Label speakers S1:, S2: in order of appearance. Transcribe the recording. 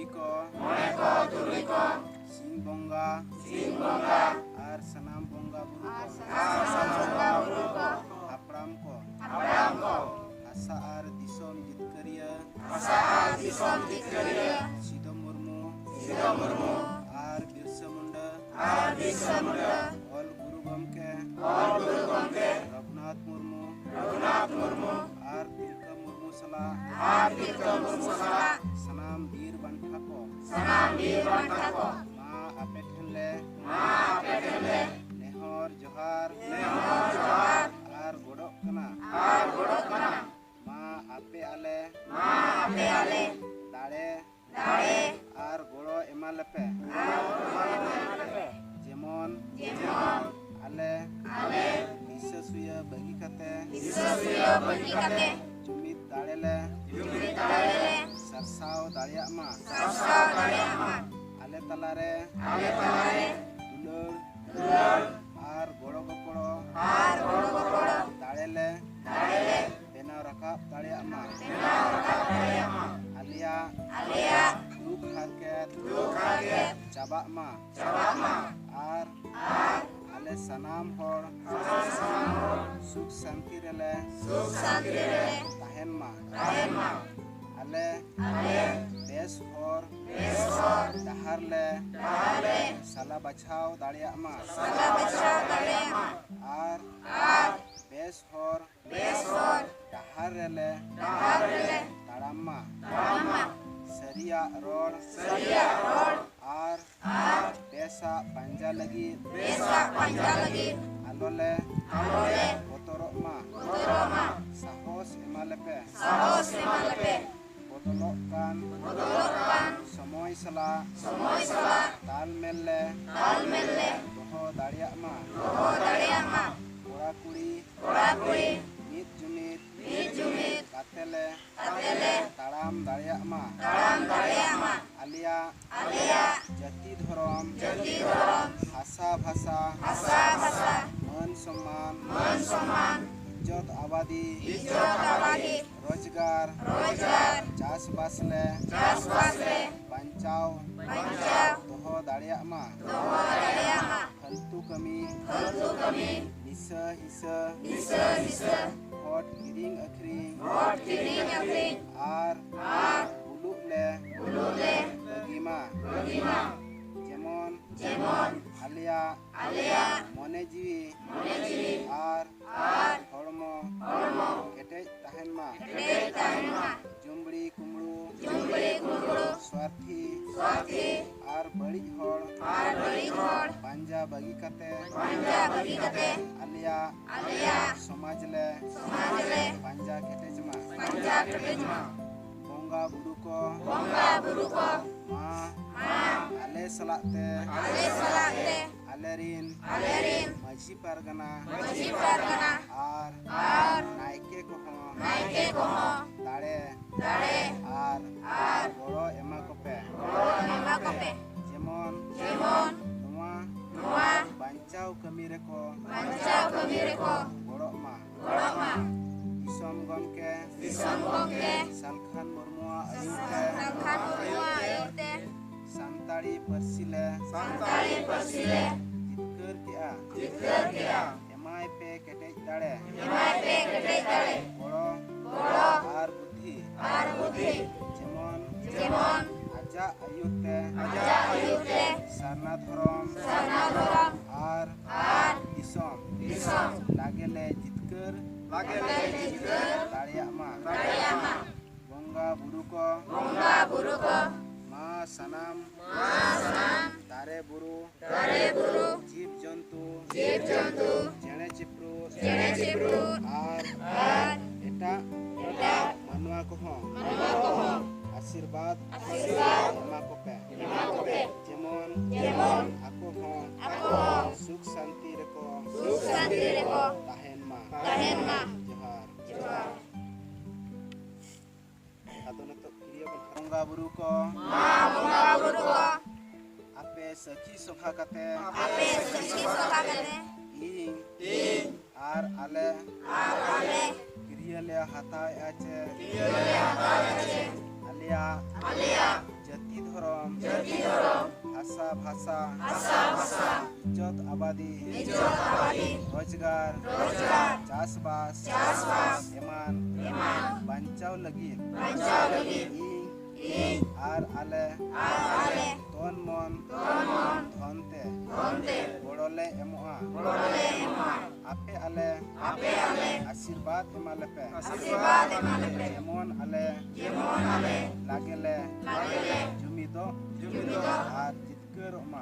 S1: तुरुई को सिंह बंगा और सनाम बंगा बुरु को हापड़ाम को आशा और दिसोम जितकरिया सिदो मुर्मू और बिरसा मुंडा ऑल गुरु गमके रघुनाथ मुर्मू और तिलका मुर्मू सला सनाम वीर बंठा को मा आपे ठेले नेहर जोहार और गोड़क कना मा आपे आले दाड़े और गोड़ो एमालेपे जेमन आले विश्वसुया बगी कते जुमित दाड़ेले सरसाव दाड़िया मा आले तलारे दुलर और गोड़ो गपड़ो दाड़ेले बेनाव रकाब दाड़िया मा आलिया दुख हारकेत चाबा मा और आले सनाम होर सुख शांति रेले ताहेन मा आले बेस होर डहार ले साला बचाव दाड़िया मा और बेस होर डहार रेले ताड़ाम मा सरिया रोड और बेसा पंजा लगी आलोले बोतरो मा साहस एमालेपे बोतलोक कान समय सला ताल मेलले दोहो दाड़िया मा कोड़ा कुड़ी मीत जुमीत कातेले ताड़ाम दाड़िया मा आलिया जाति धरम भाषा मान सम्मान इज्जत आबादी रोजगार चास बासले बंचाव दोहो दाड़िया मा फालतू कमी निसा हिस्सा हट किरिंग अखरिंग और बुलुक ले बगीमा जेमन आलिया मने जीवी और हड़मो केटेज ताहेन मा जुमड़ी कुमड़ू स्वार्थी और बड़ी हड़ पंजा बगी कते आलिया समाज ले पंजा केटेज मा बंगा बुरु को मा आले सलाते आलेरिन माझी पारगना और नायके को दाड़े और गोड़ो एमा कोपे जेमन नोआ बंचाव कमी रेको गोड़ो मा दिसोम गमके सालखान मुर्मू आयुते संताड़ी परसिले जितकर किया एमाय पे केटेज दाड़े गोड़ो और बुद्धि जेमन आजा आयुते सारना धरम और दिसोम लागेले जितकर दाड़िया मा बंगा बुरु को मा सनाम तारे बुरु जीव जंतु जेणे चिप्रू और एटा मानवा को आशीर्वाद एमा कोपे जेमन आको सुख शांति रेको ताहेन मा जोहार आदो नतो क्रिया बंगा बुरु को आपे सखी सभा कते इन और आले क्रिया ले हाथा आचे आलिया जाति धर्म भाषा इज्जत आबादी रोजगार चासबास एमान बांचाव लगी आर आले तन मन धनते गोड़ले एमोआ आपे आले आशीर्वाद एमालेपे जेमन आले लागेले जुमिदो आर जितकर मा